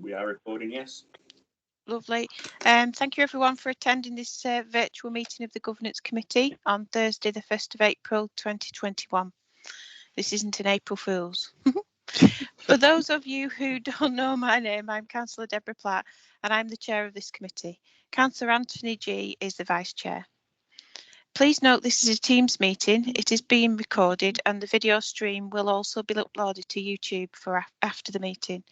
We are recording, yes. Lovely. Thank you everyone for attending this virtual meeting of the Governance Committee on Thursday the 1st of April 2021. This isn't an April Fool's. For those of you who don't know my name, I'm Councillor Deborah Platt and I'm the chair of this committee. Councillor Anthony G is the vice chair. Please note this is a Teams meeting. It is being recorded and the video stream will also be uploaded to YouTube for after the meeting.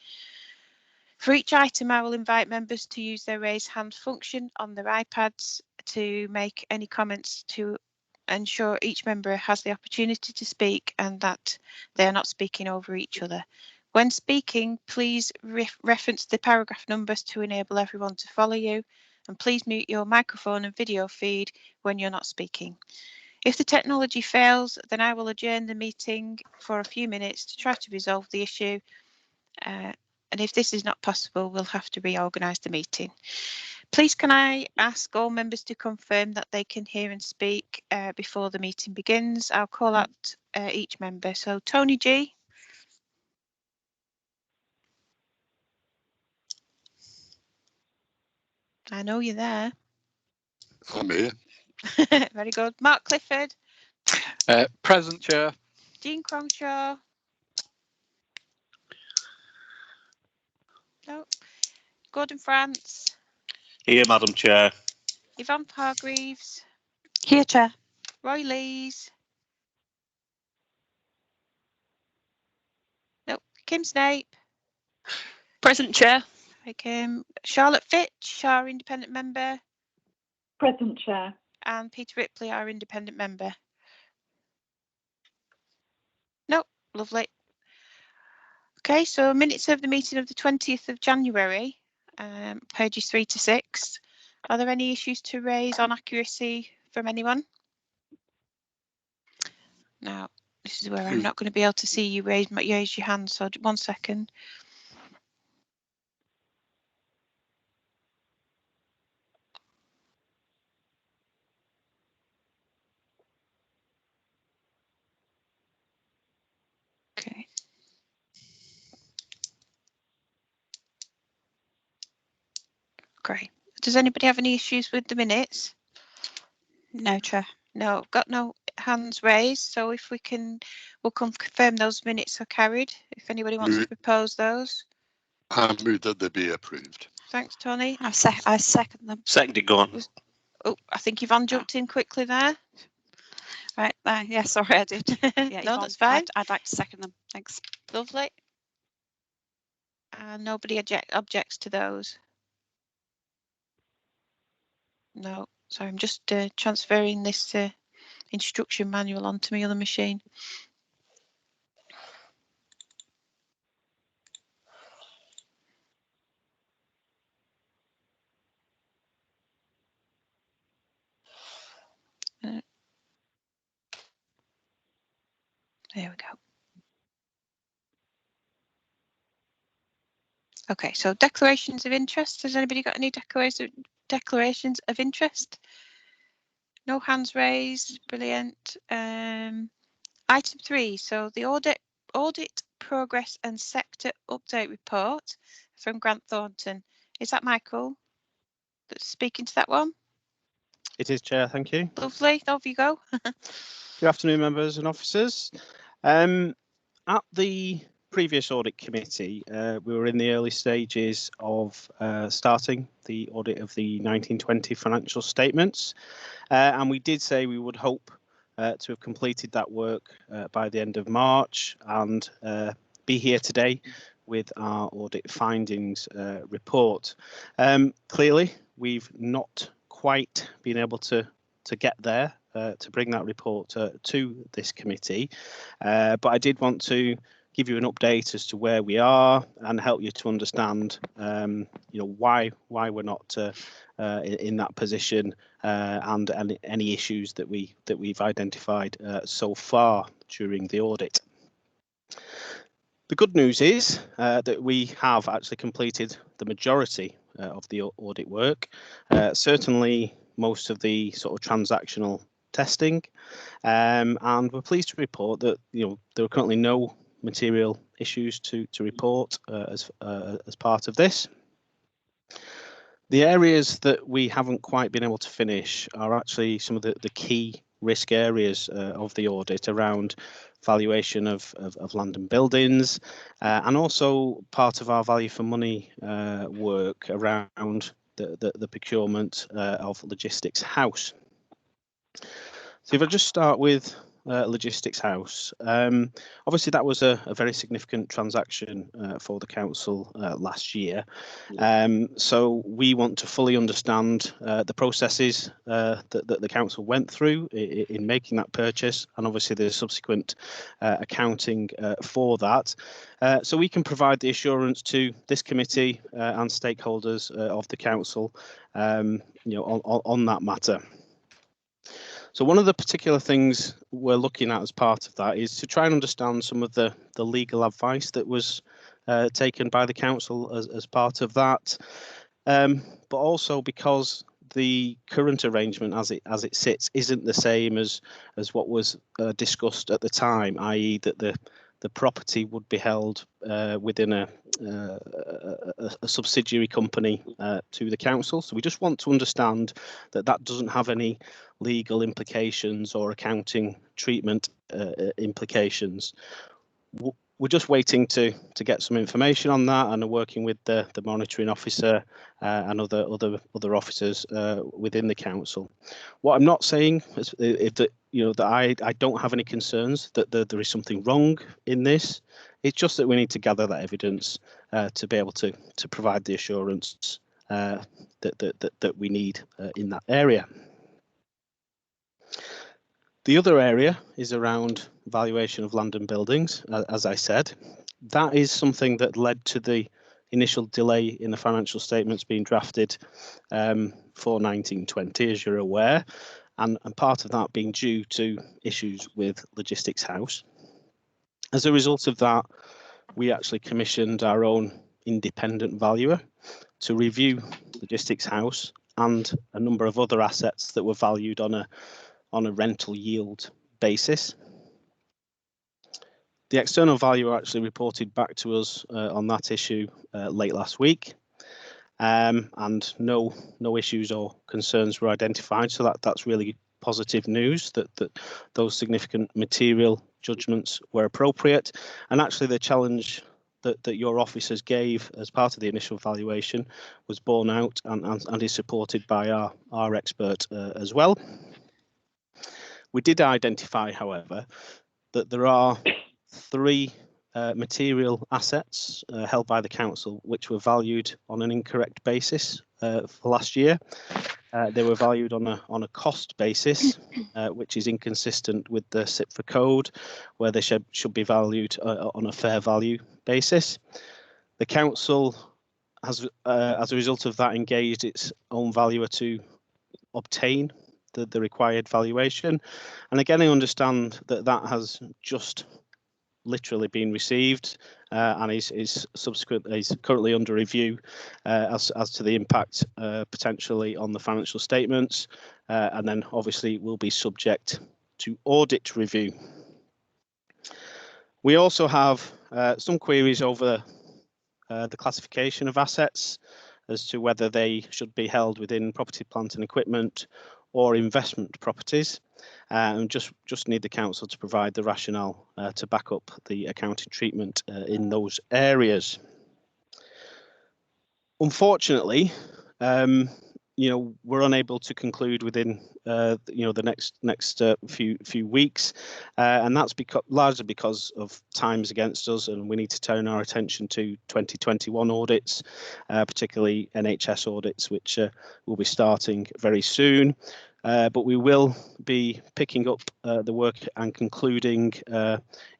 For each item, I will invite members to use their raise hand function on their iPads to make any comments to ensure each member has the opportunity to speak and that they are not speaking over each other. When speaking, please reference the paragraph numbers to enable everyone to follow you, and please mute your microphone and video feed when you're not speaking. If the technology fails, then I will adjourn the meeting for a few minutes to try to resolve the issue. And if this is not possible, we'll have to reorganise the meeting. Please can I ask all members to confirm that they can hear and speak before the meeting begins. I'll call out each member. So Tony G. I know you're there. I'm here. Very good. Mark Clifford. Present, Chair. Jean Crongshaw. No. Gordon France. Here, Madam Chair. Yvonne Hargreaves. Here, Chair. Roy Lees. No. Kim Snape. Present, Chair. Charlotte Fitch, our independent member. Present, Chair. And Peter Ripley, our independent member. No, lovely. Okay, so minutes of the meeting of the 20th of January, pages 3 to 6. Are there any issues to raise on accuracy from anyone? Now, this is where I'm not going to be able to see you raise your hand, so 1 second. Okay. Great. Does anybody have any issues with the minutes? No, Chair. No, got no hands raised. So if we can, we'll confirm those minutes are carried. If anybody wants to propose those. I move that they be approved. Thanks, Tony. I second them. Seconded, go on. Oh, I think Yvonne jumped in quickly there. Right, yeah, sorry, I did. Yeah, no, Yvonne, that's fine. I'd like to second them. Thanks. Lovely. And nobody objects to those. No, sorry, I'm just transferring this instruction manual onto my other machine. There we go. Okay, so declarations of interest. Has anybody got any declarations of interest? No hands raised. Brilliant. Item 3. So the audit progress and sector update report from Grant Thornton. Is that Michael that's speaking to that one? It is, Chair. Thank you. Lovely. Off you go. Good afternoon, members and officers. At the previous audit committee, we were in the early stages of starting the audit of the 1920 financial statements, and we did say we would hope to have completed that work by the end of March and be here today with our audit findings report. Clearly, we've not quite been able to get there to bring that report to this committee, but I did want to give you an update as to where we are and help you to understand, why we're not in that position and any issues that we've identified so far during the audit. The good news is that we have actually completed the majority of the audit work. Certainly, most of the sort of transactional testing, and we're pleased to report that there are currently no material issues to report as part of this. The areas that we haven't quite been able to finish are actually some of the key risk areas of the audit around valuation of land and buildings, and also part of our value for money work around the procurement of Logistics House. So if I just start with Logistics House, obviously that was a very significant transaction for the council last year. So we want to fully understand the processes that the council went through in making that purchase, and obviously the subsequent accounting for that, so we can provide the assurance to this committee and stakeholders of the council, on that matter. So one of the particular things we're looking at as part of that is to try and understand some of the legal advice that was taken by the council as part of that, but also because the current arrangement as it sits isn't the same as what was discussed at the time, i.e. that the property would be held within a subsidiary company to the council. So we just want to understand that doesn't have any legal implications or accounting treatment implications. We're just waiting to get some information on that, and are working with the monitoring officer and other officers within the council. What I'm not saying is that I don't have any concerns that there is something wrong in this. It's just that we need to gather that evidence to be able to provide the assurance that we need in that area. The other area is around valuation of land and buildings. As I said, that is something that led to the initial delay in the financial statements being drafted for 1920, as you're aware, and part of that being due to issues with Logistics House. As a result of that, we actually commissioned our own independent valuer to review Logistics House and a number of other assets that were valued on a rental yield basis. The external valuer actually reported back to us on that issue late last week, and no issues or concerns were identified. So that's really positive news that those significant material judgments were appropriate, and actually the challenge that your officers gave as part of the initial valuation was borne out and is supported by our expert as well. We did identify, however, that there are 3 material assets held by the council which were valued on an incorrect basis for last year. They were valued on a cost basis, which is inconsistent with the CIPFA code, where they should be valued on a fair value basis. The council has, as a result of that, engaged its own valuer to obtain the required valuation, and again I understand that has just literally been received and is currently under review as to the impact potentially on the financial statements, and then obviously will be subject to audit review. We also have some queries over the classification of assets as to whether they should be held within property, plant and equipment or investment properties, and just need the council to provide the rationale to back up the accounting treatment in those areas. Unfortunately, we're unable to conclude within the next few weeks, and that's largely because of times against us, and we need to turn our attention to 2021 audits, particularly NHS audits, which will be starting very soon. But we will be picking up the work and concluding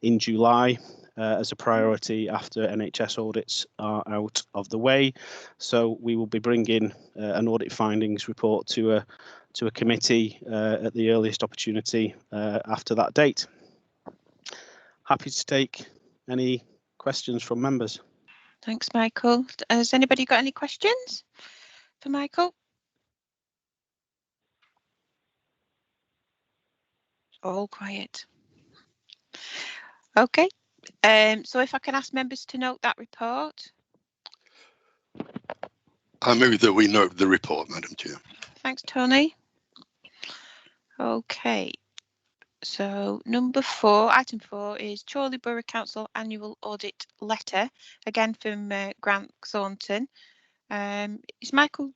in July as a priority after NHS audits are out of the way. So we will be bringing an audit findings report to a committee at the earliest opportunity after that date. Happy to take any questions from members. Thanks, Michael. Has anybody got any questions for Michael? All quiet. Okay, So if I can ask members to note that report. I move that we note the report, Madam Chair. Thanks, Tony. Okay. So number 4, item 4 is Chorley Borough Council Annual Audit Letter, again from Grant Thornton. Is Michael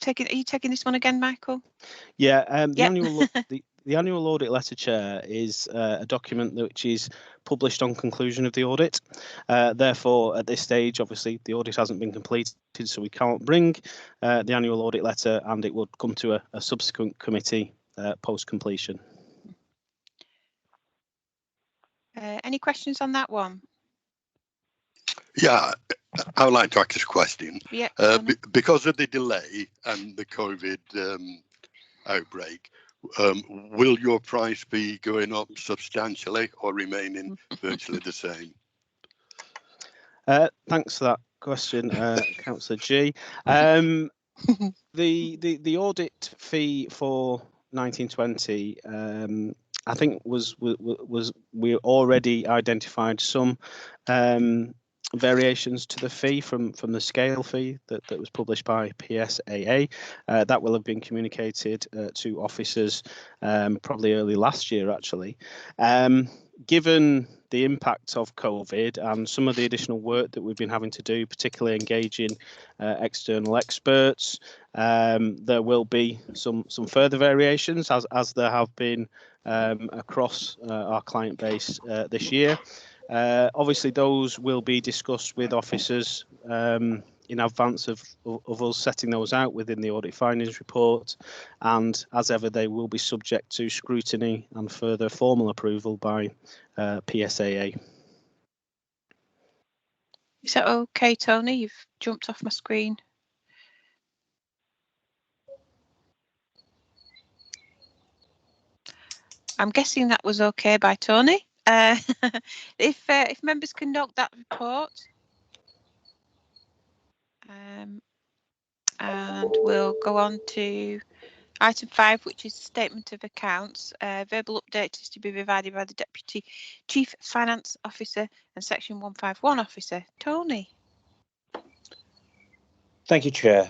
taking? Are you taking this one again, Michael? Yeah, the Yep. annual the annual audit letter, Chair, is a document which is published on conclusion of the audit. Therefore, at this stage, obviously, the audit hasn't been completed, so we can't bring the annual audit letter, and it would come to a subsequent committee post completion. Any questions on that one? Yeah, I would like to ask a question. Yeah. Tony? Because of the delay and the COVID outbreak, will your price be going up substantially or remaining virtually the same? Thanks for that question, Councillor G. The audit fee for 1920, I think was we already identified some variations to the fee from the scale fee that was published by PSAA. That will have been communicated to officers probably early last year, actually. Given the impact of COVID and some of the additional work that we've been having to do, particularly engaging external experts, there will be some further variations as there have been across our client base this year. Obviously, those will be discussed with officers in advance of us setting those out within the audit findings report, and as ever, they will be subject to scrutiny and further formal approval by PSAA. Is that okay, Tony? You've jumped off my screen. I'm guessing that was okay by Tony. If members can note that report, and we'll go on to item 5, which is statement of accounts. Verbal update is to be provided by the Deputy Chief Finance Officer and Section 151 Officer. Tony. Thank you, Chair.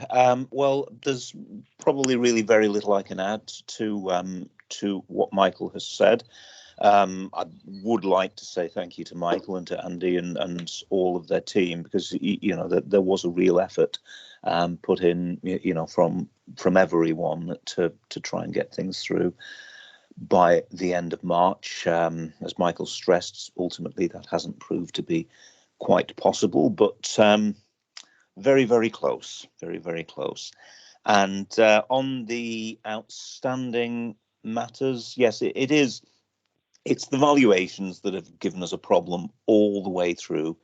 Well, there's probably really very little I can add to what Michael has said. I would like to say thank you to Michael and to Andy and all of their team, because there was a real effort put in, from everyone to try and get things through by the end of March. As Michael stressed, ultimately that hasn't proved to be quite possible, but very, very close, very, very close. And on the outstanding matters, yes, it is. It's the valuations that have given us a problem all the way through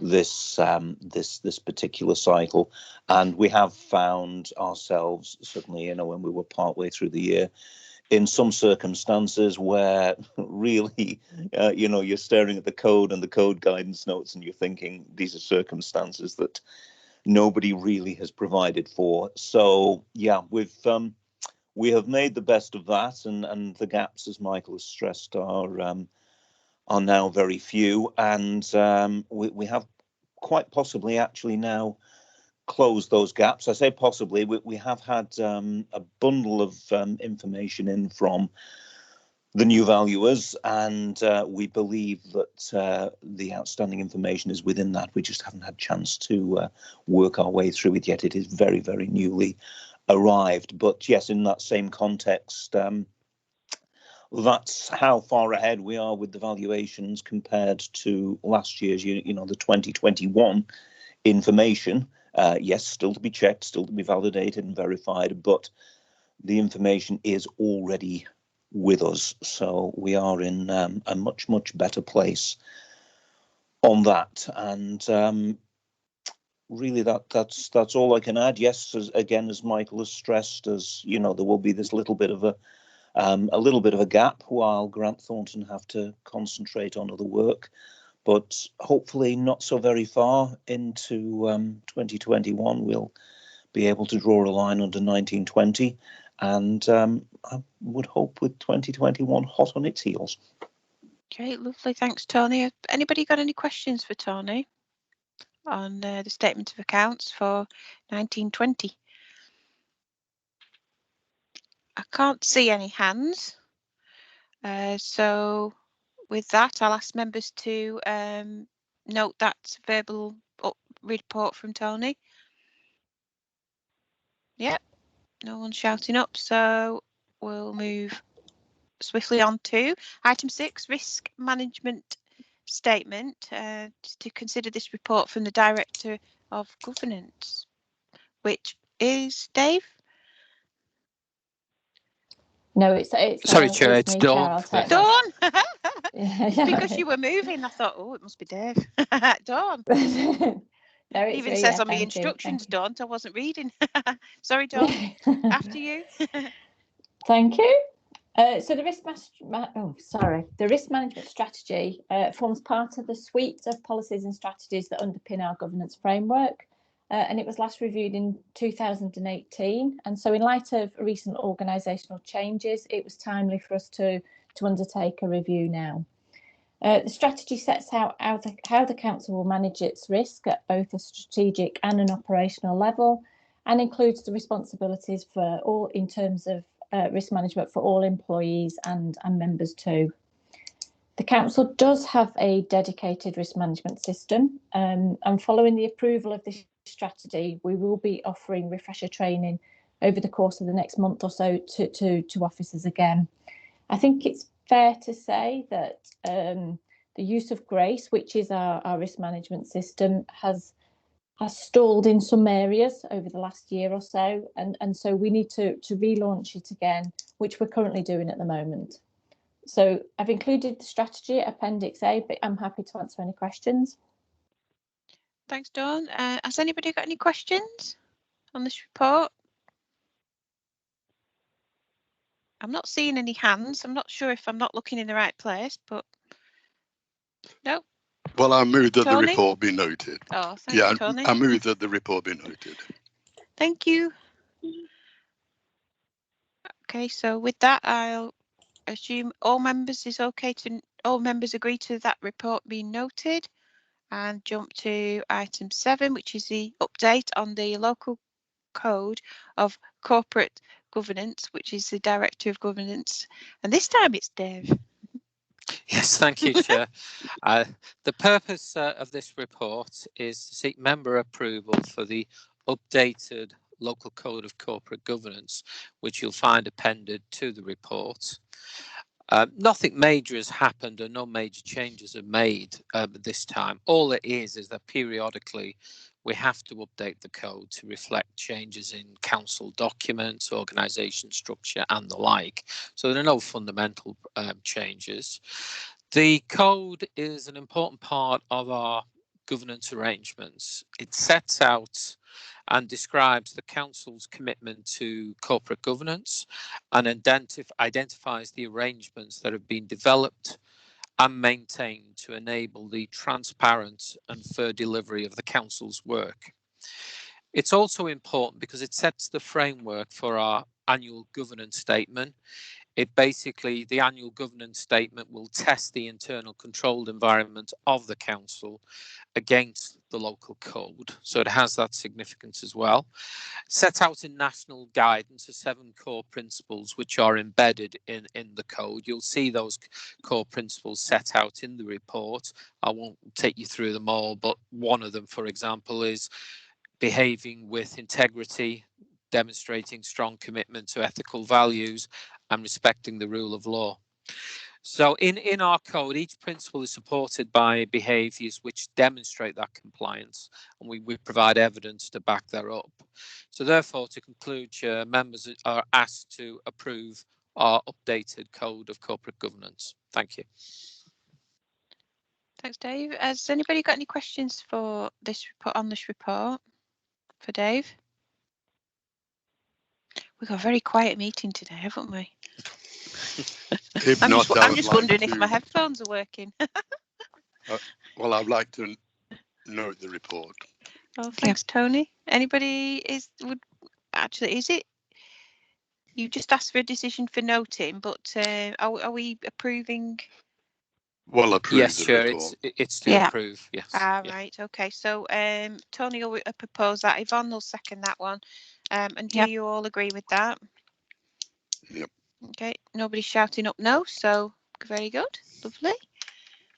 this particular cycle, and we have found ourselves, certainly, when we were partway through the year, in some circumstances where really, you're staring at the code and the code guidance notes, and you're thinking these are circumstances that nobody really has provided for. So yeah, we have made the best of that, and the gaps, as Michael has stressed, are now very few, and we have quite possibly actually now closed those gaps. I say possibly. We have had a bundle of information in from the new valuers, and we believe that the outstanding information is within that. We just haven't had a chance to work our way through it yet. It is very, very newly arrived, but yes, in that same context, that's how far ahead we are with the valuations compared to last year's, the 2021 information. Yes, still to be checked, still to be validated and verified, but the information is already with us, so we are in a much, much better place on that. And really, that's all I can add. Yes, as Michael has stressed, there will be this little bit of a gap while Grant Thornton have to concentrate on other work, but hopefully not so very far into 2021 we'll be able to draw a line under 1920, and I would hope with 2021 hot on its heels. Okay, lovely. Thanks, Tony. Have anybody got any questions for Tony on the statement of accounts for 1920? I can't see any hands. So with that, I'll ask members to note that verbal report from Tony. Yep, no one's shouting up, so we'll move swiftly on to item 6, risk management statement, to consider this report from the Director of Governance, which is Dave. No, it's Sorry, Chair, it's me, Dawn. Chair. I'll take that. Dawn. Yeah, Because you were moving, I thought, oh, it must be Dave. Dawn. No, it's Even me, says yeah, on the thank you, instructions, thank Dawn. I wasn't reading. Sorry, Dawn. you. After you. Thank you. So the risk management strategy forms part of the suite of policies and strategies that underpin our governance framework, and it was last reviewed in 2018. And so, in light of recent organisational changes, it was timely for us to undertake a review now. The strategy sets out how the council will manage its risk at both a strategic and an operational level, and includes the responsibilities for all in terms of risk management for all employees and members too. The council does have a dedicated risk management system, and following the approval of this strategy, we will be offering refresher training over the course of the next month or so to officers again. I think it's fair to say that the use of GRACE, which is our risk management system, has stalled in some areas over the last year or so, and so we need to relaunch it again, which we're currently doing at the moment. So I've included the strategy at Appendix A, but I'm happy to answer any questions. Thanks, Dawn. Has anybody got any questions on this report? I'm not seeing any hands. I'm not sure if I'm not looking in the right place, but no. Well, I move that Tony? the report be noted. Oh, thank you, Tony. I move that the report be noted. Thank you. Okay, so with that, I'll assume all members agree to that report being noted, and jump to item 7, which is the update on the local code of corporate governance, which is the Director of Governance, and this time it's Dave. Yes, thank you, Chair. The purpose of this report is to seek member approval for the updated local code of corporate governance, which you'll find appended to the report. Nothing major has happened and no major changes are made this time. All it is that periodically we have to update the code to reflect changes in council documents, organisation structure and the like. So there are no fundamental changes. The code is an important part of our governance arrangements. It sets out and describes the council's commitment to corporate governance and identifies the arrangements that have been developed and maintained to enable the transparent and fair delivery of the council's work. It's also important because it sets the framework for our annual governance statement. The annual governance statement will test the internal controlled environment of the council against the local code. So it has that significance as well. Set out in national guidance are 7 core principles which are embedded in the code. You'll see those core principles set out in the report. I won't take you through them all, but one of them, for example, is behaving with integrity, demonstrating strong commitment to ethical values and respecting the rule of law. So in our code, each principle is supported by behaviours which demonstrate that compliance, and we provide evidence to back that up. So therefore, to conclude, Chair, members are asked to approve our updated code of corporate governance. Thank you. Thanks, Dave. Has anybody got any questions for this report on this report for Dave? We've got a very quiet meeting today, haven't we? I'm just wondering if my headphones are working. Well, I'd like to note the report. Oh, thanks, Tony. Anybody is it? You just asked for a decision for noting, but are we approving Well, approve Yes, the Chair, report. it's to Yeah. approve. Yes. Ah, yeah. right. Okay. So Tony will propose that. Yvonne will second that one. And do Yep. you all agree with that? Yep. Okay. Nobody's shouting up no. So very good. Lovely.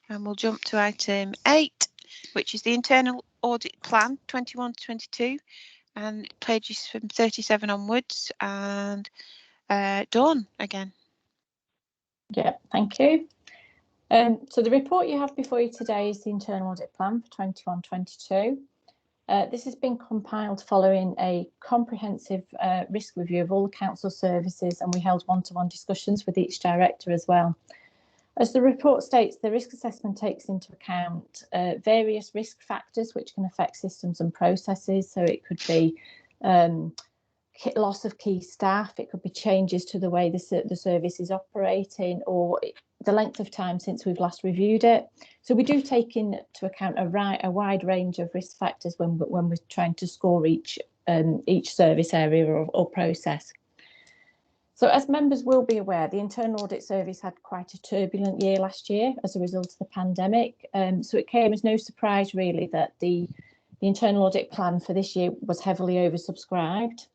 And we'll jump to item 8, which is the internal audit plan 21 to 22, and pages from 37 onwards. And Dawn again. Yeah, thank you. So the report you have before you today is the internal audit plan for 21-22. This has been compiled following a comprehensive risk review of all the council services, and we held one-to-one discussions with each director as well. As the report states, the risk assessment takes into account various risk factors which can affect systems and processes. So it could be loss of key staff, it could be changes to the way the service is operating, or the length of time since we've last reviewed it. So we do take into account a wide range of risk factors when we're trying to score each service area or process. So as members will be aware, the Internal Audit Service had quite a turbulent year last year as a result of the pandemic. So it came as no surprise really that the Internal Audit Plan for this year was heavily oversubscribed.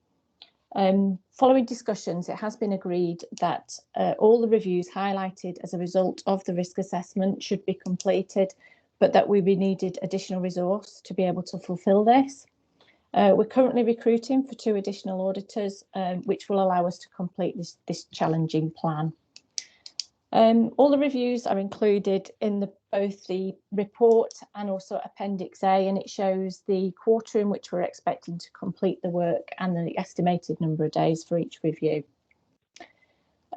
Following discussions, it has been agreed that all the reviews highlighted as a result of the risk assessment should be completed, but that we needed additional resource to be able to fulfil this. We're currently recruiting for 2 additional auditors, which will allow us to complete this challenging plan. All the reviews are included in both the report and also Appendix A, and it shows the quarter in which we're expecting to complete the work and the estimated number of days for each review.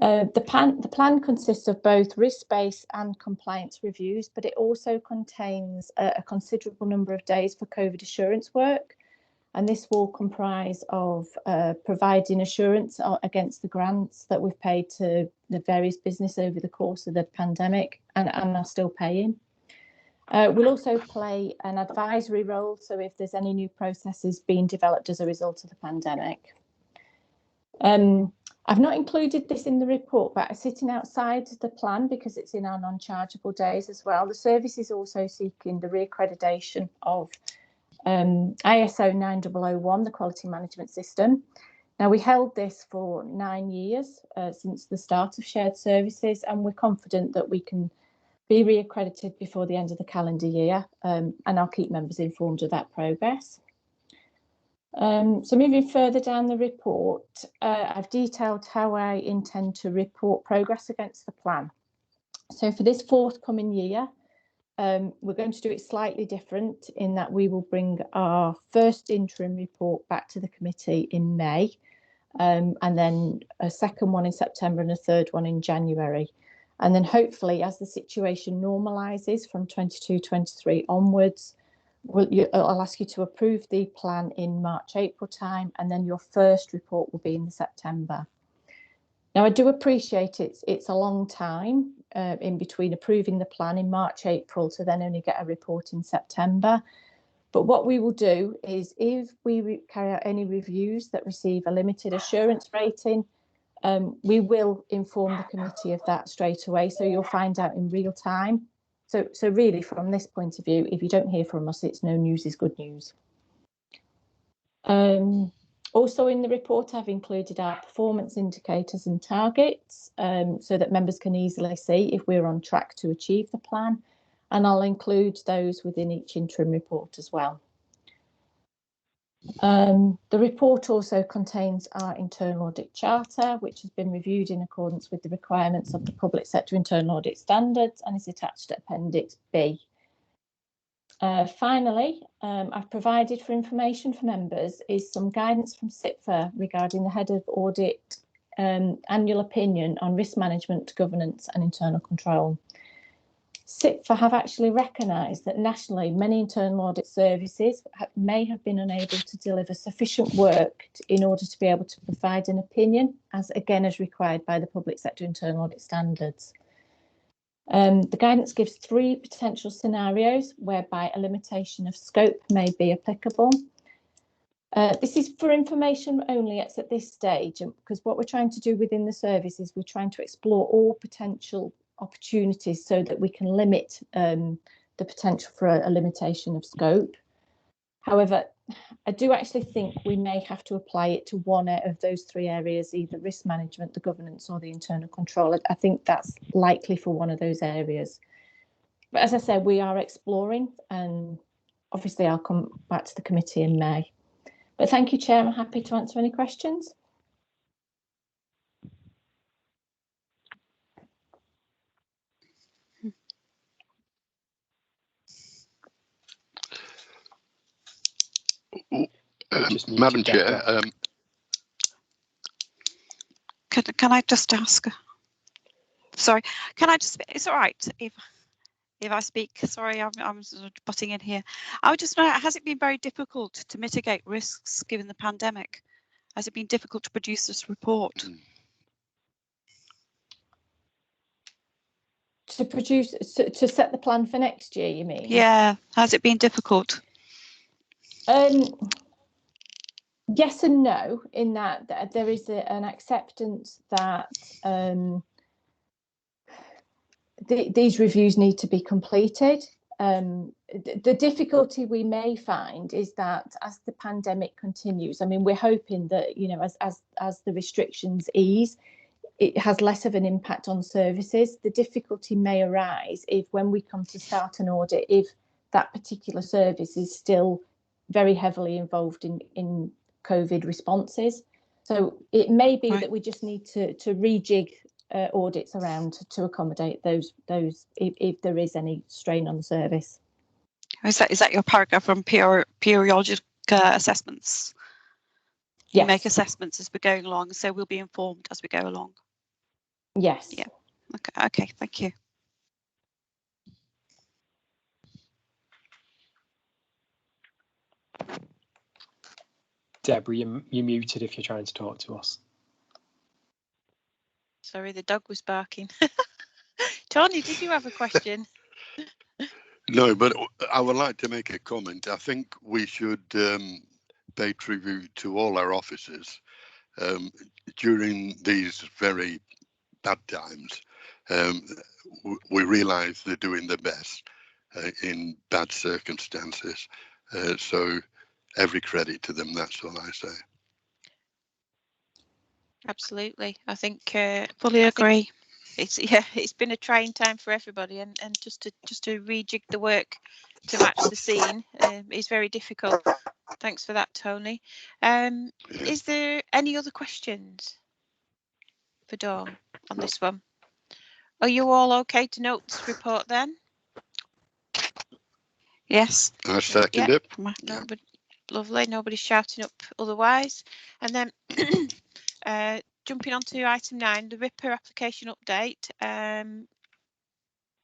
The plan consists of both risk-based and compliance reviews, but it also contains a considerable number of days for COVID assurance work. And this will comprise of providing assurance against the grants that we've paid to the various business over the course of the pandemic and are still paying. We'll also play an advisory role, so if there's any new processes being developed as a result of the pandemic. I've not included this in the report, but sitting outside the plan, because it's in our non-chargeable days as well, the service is also seeking the reaccreditation of ISO 9001, the quality management system. Now, we held this for 9 years since the start of shared services, and we're confident that we can be reaccredited before the end of the calendar year, and I'll keep members informed of that progress. So moving further down the report, I've detailed how I intend to report progress against the plan. So for this forthcoming year, we're going to do it slightly different in that we will bring our first interim report back to the committee in May, and then a second one in September and a third one in January. And then hopefully, as the situation normalises from 22-23 onwards, I'll ask you to approve the plan in March, April time, and then your first report will be in September. Now, I do appreciate it's a long time in between approving the plan in March, April to then only get a report in September. But what we will do is if we carry out any reviews that receive a limited assurance rating, we will inform the committee of that straight away. So you'll find out in real time. So really, from this point of view, if you don't hear from us, it's no news is good news. Also in the report, I've included our performance indicators and targets so that members can easily see if we're on track to achieve the plan. And I'll include those within each interim report as well. The report also contains our internal audit charter, which has been reviewed in accordance with the requirements of the Public Sector Internal Audit Standards and is attached to Appendix B. Finally, I've provided for information for members is some guidance from CIPFA regarding the Head of Audit annual opinion on risk management, governance and internal control. CIPFA have actually recognised that nationally many internal audit services may have been unable to deliver sufficient work in order to be able to provide an opinion, as required by the Public Sector Internal Audit Standards. The guidance gives 3 potential scenarios whereby a limitation of scope may be applicable. This is for information only at this stage, because what we're trying to do within the service is we're trying to explore all potential opportunities so that we can limit the potential for a limitation of scope. However, I do actually think we may have to apply it to one of those three areas, either risk management, the governance, or the internal control. I think that's likely for one of those areas. But as I said, we are exploring, and obviously I'll come back to the committee in May. But thank you, Chair. I'm happy to answer any questions. Madam Chair, Can I just ask? Sorry, can I just? It's all right if I speak. Sorry, I'm sort of butting in here. I would just know: has it been very difficult to mitigate risks given the pandemic? Has it been difficult to produce this report? To set the plan for next year, you mean? Yeah, has it been difficult? Yes and no, in that there is an acceptance that these reviews need to be completed. The difficulty we may find is that as the pandemic continues, I mean, we're hoping that, you know, as the restrictions ease, it has less of an impact on services. The difficulty may arise if, when we come to start an audit, if that particular service is still very heavily involved in COVID responses. So it may be that we just need to rejig audits around to accommodate those if there is any strain on the service. Is that your paragraph on periodic assessments? You Yes. make assessments as we're going along, so we'll be informed as we go along. Yes. Yeah. Okay. Thank you. Deborah, you're muted if you're trying to talk to us. Sorry, the dog was barking. Tony, did you have a question? No, but I would like to make a comment. I think we should pay tribute to all our officers during these very bad times. We realise they're doing their best in bad circumstances. So every credit to them, that's all I say. Absolutely. I think Fully agree. It's been a trying time for everybody, and just to rejig the work to match the scene is very difficult. Thanks for that, Tony. Is there any other questions for Dawn on this one? Are you all okay to note this report then? Yes. I second it. Nobody, lovely. Nobody's shouting up otherwise. And then jumping on to item 9, the RIPA application update.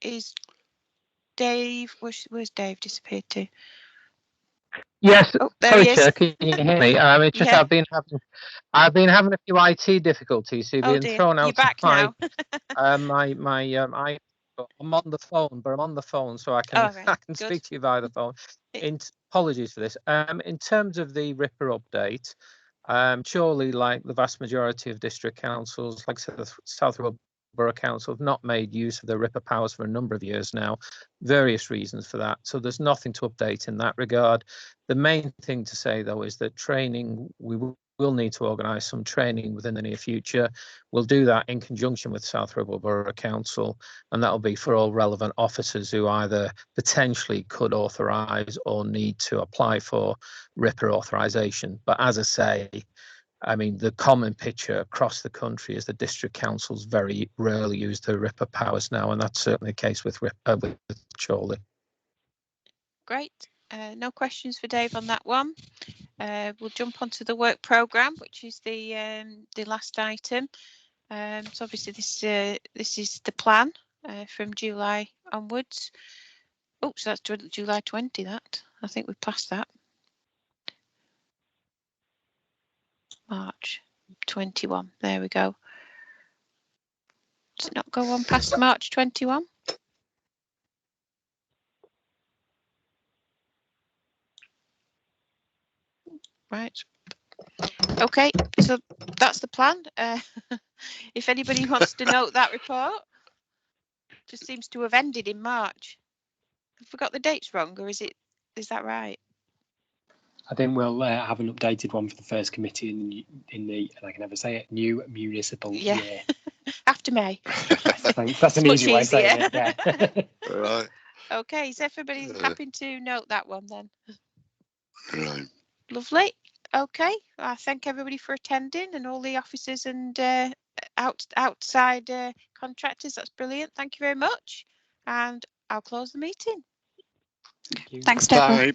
Is Dave? Where's Dave disappeared to? Yes, Oh, there sorry, he is. Chair, can you hear me? It's just Yeah. I've been having a few IT difficulties. So Oh being dear, thrown you're out back now. I'm on the phone, but I'm on the phone, so I can Oh, right. I can speak to you via the phone. Apologies for this. In terms of the RIPA update, surely, like the vast majority of district councils, like South Wales Borough Council, have not made use of the RIPA powers for a number of years now. Various reasons for that. So there's nothing to update in that regard. The main thing to say, though, is that training, we will need to organise some training within the near future. We'll do that in conjunction with South Wales Borough Council, and that'll be for all relevant officers who either potentially could authorise or need to apply for RIPA authorisation. But as I say, I mean, the common picture across the country is that district councils very rarely use their RIPA powers now, and that's certainly the case with Chorley. Great. No questions for Dave on that one. We'll jump onto the work programme, which is the last item. So obviously this is the plan from July onwards. Oh, so that's July 20. That I think we've passed that. March 21. There we go. Does it not go on past March 21? Right. Okay, so that's the plan. If anybody wants to note that report. just seems to have ended in March. Have we got the dates wrong, or is that right? I think we'll have an updated one for the first committee in the and I can never say it, new municipal year. After May. Yes, thanks. That's an It's easy way of saying easier. it. Yeah. Right. Okay, is everybody happy to note that one then? Right. Lovely. Okay, I thank everybody for attending and all the officers and outside contractors. That's brilliant. Thank you very much. And I'll close the meeting. Thank you. Thanks, Deborah. Bye.